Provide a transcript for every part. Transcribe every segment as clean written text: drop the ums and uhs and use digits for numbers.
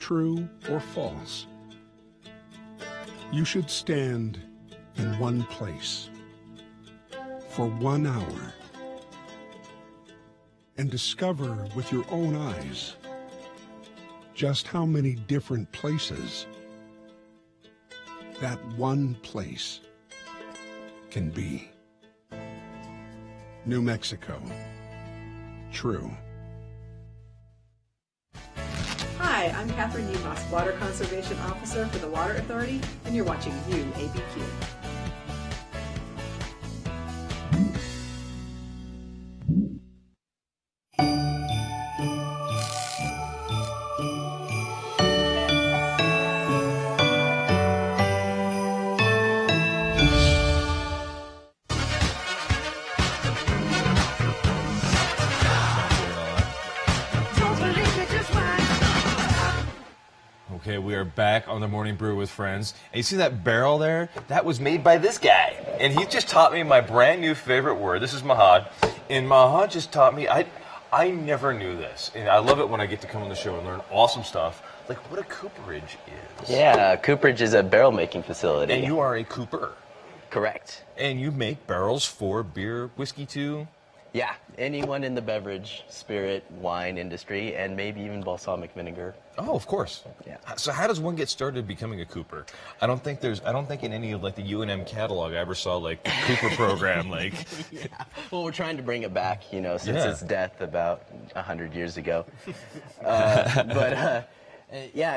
true or false. You should stand in one place for 1 hour and discover with your own eyes just how many different places that one place can be. New Mexico. True. Hi, I'm Catherine Umas, Water Conservation Officer for the Water Authority, and you're watching UABQ. Okay, we are back on the Morning Brew with friends. And you see that barrel there? That was made by this guy. And he just taught me my brand new favorite word. This is Mahad. And Mahad just taught me, I never knew this. And I love it when I get to come on the show and learn awesome stuff, like what a cooperage is. Yeah, a cooperage is a barrel making facility. And you are a cooper. Correct. And you make barrels for beer, whiskey too? Yeah, anyone in the beverage, spirit, wine industry, and maybe even balsamic vinegar. Oh, of course. Yeah. So how does one get started becoming a cooper? I don't think in any of like the UNM catalog I ever saw like the Cooper program like. Yeah. Well, we're trying to bring it back, since its death about 100 years ago. Yeah,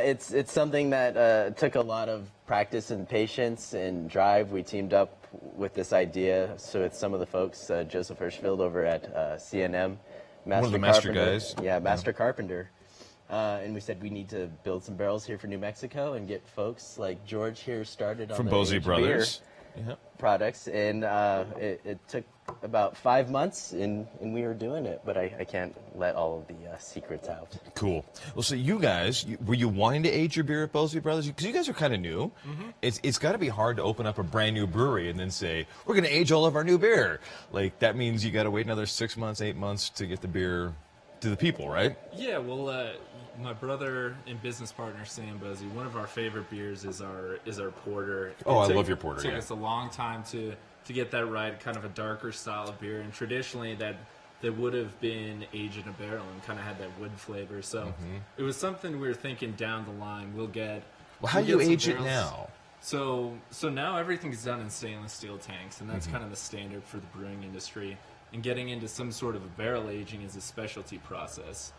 it's something that took a lot of practice and patience and drive. We teamed up with this idea, so it's some of the folks, Joseph Hirschfeld over at CNM, one of the master guys. Yeah, master carpenter. And we said we need to build some barrels here for New Mexico and get folks like George here started on from the Boese Brothers products. And it took about 5 months, and we were doing it, but I can't let all of the secrets out. Cool. Well, so you guys, were you wanting to age your beer at Boese Brothers? Because you guys are kind of new. Mm-hmm. It's got to be hard to open up a brand new brewery and then say, we're going to age all of our new beer. Like, that means you got to wait another 6 months, 8 months to get the beer to the people, right? Yeah, well, my brother and business partner Sam Boese, one of our favorite beers is our porter. Oh, I love your porter. It took us a long time to get that right, kind of a darker style of beer, and traditionally that would have been aged in a barrel and kind of had that wood flavor. So it was something we were thinking down the line. Well, how do you age it now? So now everything's done in stainless steel tanks, and that's kind of the standard for the brewing industry. And getting into some sort of a barrel aging is a specialty process.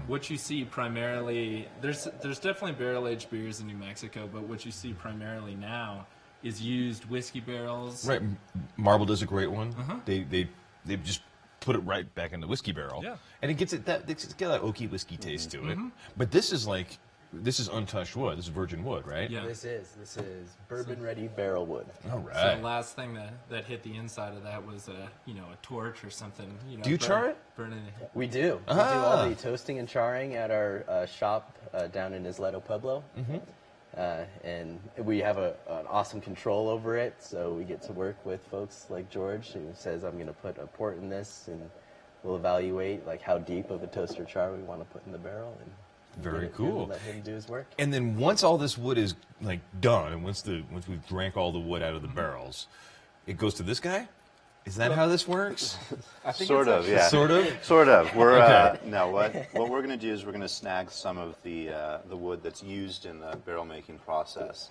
What you see primarily, there's definitely barrel-aged beers in New Mexico, but what you see primarily now is used whiskey barrels. Right, Marble does a great one. They just put it right back in the whiskey barrel, and it's got that oaky whiskey taste to it. But this is untouched wood. This is virgin wood, right? Yeah. This is bourbon-ready barrel wood. All right. So the last thing that hit the inside of that was a torch or something. Do you char it? Burning. We do. We do all the toasting and charring at our shop down in Isleto Pueblo. And we have an awesome control over it, so we get to work with folks like George, who says, I'm going to put a port in this, and we'll evaluate like how deep of a toaster char we want to put in the barrel. And very cool. Let him do his work. And then once all this wood is like done, and once we've drank all the wood out of the barrels, it goes to this guy? Is that how this works? I think Sort of, yeah. Sort of? Sort of. We're no. What we're going to do is we're going to snag some of the wood that's used in the barrel making process.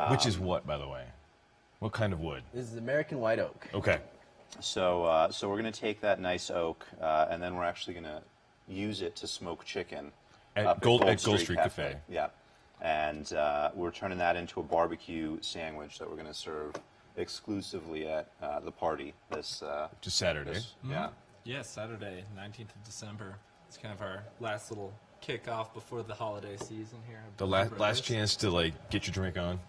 Which is what, by the way? What kind of wood? This is American white oak. Okay. So we're going to take that nice oak, and then we're actually going to use it to smoke chicken at Gold Street Caffe. Yeah, and we're turning that into a barbecue sandwich that we're going to serve exclusively at the party this just Saturday. Yeah, Saturday, 19th of December. It's kind of our last little kickoff before the holiday season here. The last chance to like get your drink on.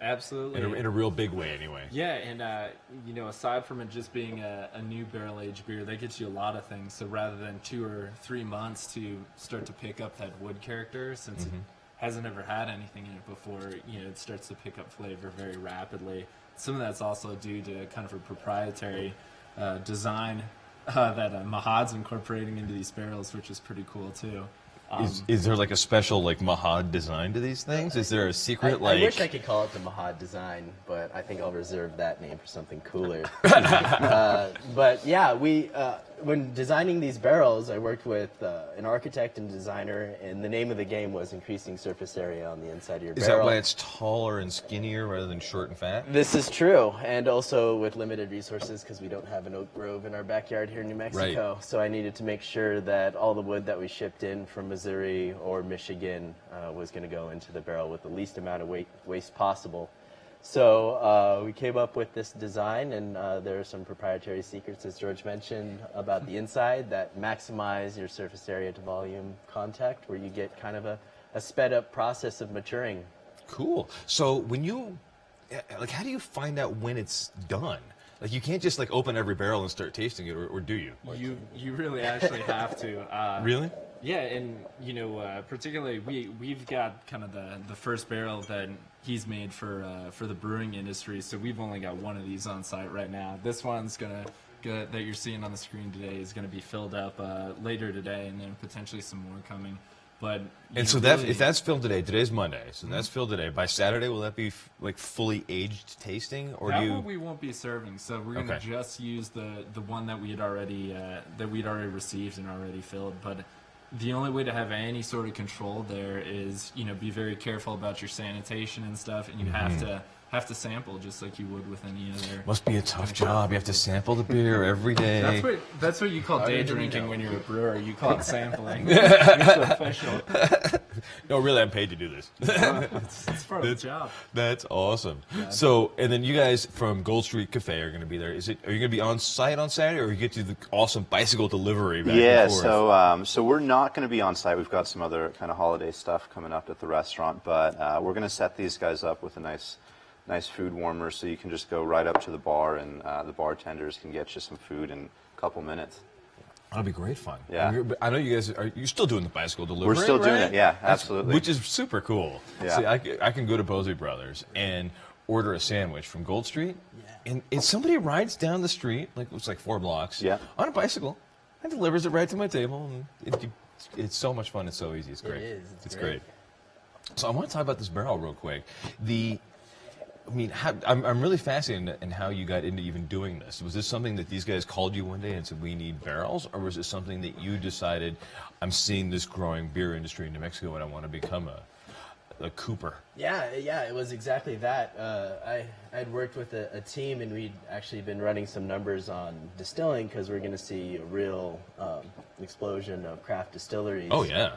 Absolutely. In a real big way, anyway. Yeah, and aside from it just being a new barrel aged beer, that gets you a lot of things. So rather than 2 or 3 months to start to pick up that wood character, since it hasn't ever had anything in it before, it starts to pick up flavor very rapidly. Some of that's also due to kind of a proprietary design that Mahad's incorporating into these barrels, which is pretty cool too. Is there like a special like Mahad design to these things? Is there a secret I wish I could call it the Mahad design, but I think I'll reserve that name for something cooler. But yeah, when designing these barrels, I worked with an architect and designer, and the name of the game was increasing surface area on the inside of your Is barrel. that why it's taller and skinnier rather than short and fat? This is true, and also with limited resources because we don't have an oak grove in our backyard here in New Mexico. Right. So I needed to make sure that all the wood that we shipped in from Missouri or Michigan was going to go into the barrel with the least amount of waste possible. So we came up with this design, and there are some proprietary secrets, as George mentioned, about the inside that maximize your surface area to volume contact, where you get kind of a sped up process of maturing. Cool. So when you, like, how do you find out when it's done? Like, you can't just like open every barrel and start tasting it, or do you? You really actually have to. Really? Yeah, and particularly we've got kind of the first barrel that he's made for the brewing industry. So we've only got one of these on site right now. This one's that you're seeing on the screen today is gonna be filled up later today, and then potentially some more coming. But so if that's filled today, today's Monday, so that's filled today. By Saturday, will that be like fully aged tasting, or that do you? one we won't be serving. So we're gonna just use the one that we'd already received and already filled. But the only way to have any sort of control there is be very careful about your sanitation and stuff, and you have to sample just like you would with any other. Must be a tough job. You have to sample the beer every day. That's what you call day drinking when you're a brewer. You call it sampling. It's official. No, really, I'm paid to do this. It's part of the job. That's awesome. Yeah. So, and then you guys from Gold Street Caffe are going to be there. Are you going to be on site on Saturday, or you get to the awesome bicycle delivery back and forth? So we're not going to be on site. We've got some other kind of holiday stuff coming up at the restaurant, but we're going to set these guys up with a nice food warmer, so you can just go right up to the bar, and the bartenders can get you some food in a couple minutes. That'll be great fun. Yeah. I know you guys you're still doing the bicycle delivery. We're still doing it, yeah, absolutely. Which is super cool. Yeah. See, I can go to Boese Brothers and order a sandwich from Gold Street, and somebody rides down the street, like it's like 4 blocks, on a bicycle, and delivers it right to my table. And it's so much fun. It's so easy. It's great. It is. It's great. So I want to talk about this barrel real quick. I'm really fascinated in how you got into even doing this. Was this something that these guys called you one day and said, we need barrels? Or was it something that you decided, I'm seeing this growing beer industry in New Mexico and I want to become a cooper? Yeah, it was exactly that. I'd worked with a team, and we'd actually been running some numbers on distilling because we're going to see a real explosion of craft distilleries. Oh, yeah.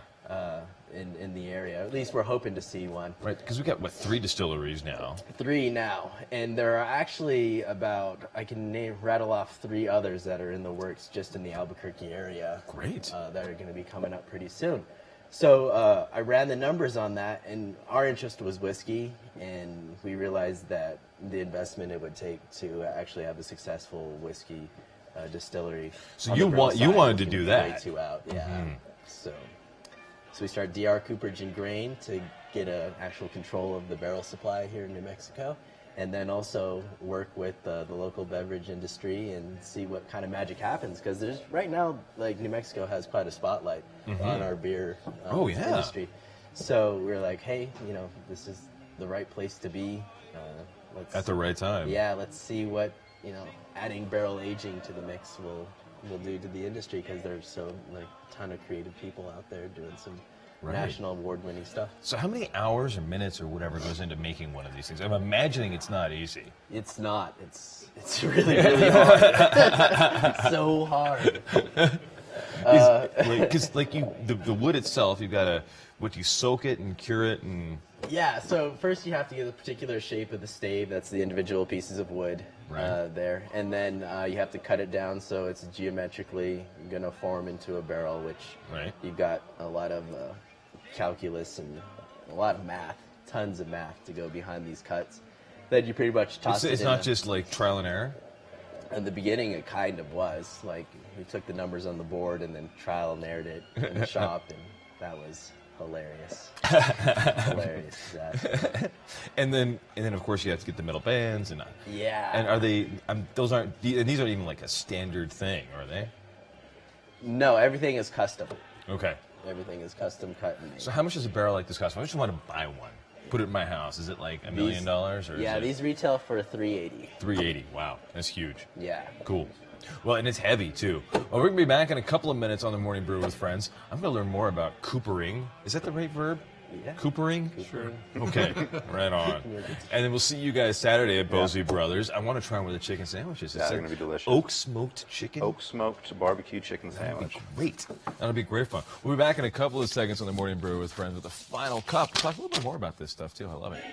In the area. At least we're hoping to see one. Right, because we've got, 3 distilleries now? 3 now. And there are actually I can rattle off 3 others that are in the works just in the Albuquerque area. Great. That are going to be coming up pretty soon. So I ran the numbers on that, and our interest was whiskey, and we realized that the investment it would take to actually have a successful whiskey distillery. So you wanted to do that? Way too out, yeah. Mm-hmm. So we started DR cooperage and grain to get an actual control of the barrel supply here in New Mexico, and then also work with the local beverage industry and see what kind of magic happens. Because there's right now, like, New Mexico has quite a spotlight on our beer industry. So we were like, hey, this is the right place to be. At the right time. Yeah, let's see what adding barrel aging to the mix will do to the industry, because there's a ton of creative people out there doing some national award-winning stuff. So how many hours or minutes or whatever goes into making one of these things? I'm imagining it's not easy. It's not. It's really, really hard. It's so hard. Because the wood itself, you've got to, you soak it and cure it and... Yeah, so first you have to get the particular shape of the stave. That's the individual pieces of wood there. And then you have to cut it down so it's geometrically going to form into a barrel, which you've got a lot of calculus and a lot of math, tons of math to go behind these cuts. Then you pretty much toss it in. It's not just like trial and error? In the beginning, it kind of was. Like, we took the numbers on the board and then trial and errored it in the shop, and that was... hilarious. Hilarious. And then of course you have to get the metal bands and are they these aren't even like a standard thing, are they? No, everything is custom. Okay. Everything is custom cut and made. So how much does a barrel like this cost? I just want to buy one. Put it in my house. Is it like $1 million or? Yeah, is it these retail for $380. $380. Wow, that's huge. Yeah. Cool. Well, and it's heavy too. Well, we're gonna be back in a couple of minutes on the Morning Brew with Friends. I'm gonna learn more about coopering. Is that the right verb? Yeah. Coopering? Sure. Okay, right on. And then we'll see you guys Saturday at Boese Brothers. I want to try one of the chicken sandwiches. Yeah, they're going to be delicious. Oak smoked chicken. Oak smoked barbecue chicken sandwich. Great. That'll be great fun. We'll be back in a couple of seconds on the Morning Brew with Friends with the final cup. We'll talk a little bit more about this stuff too. I love it.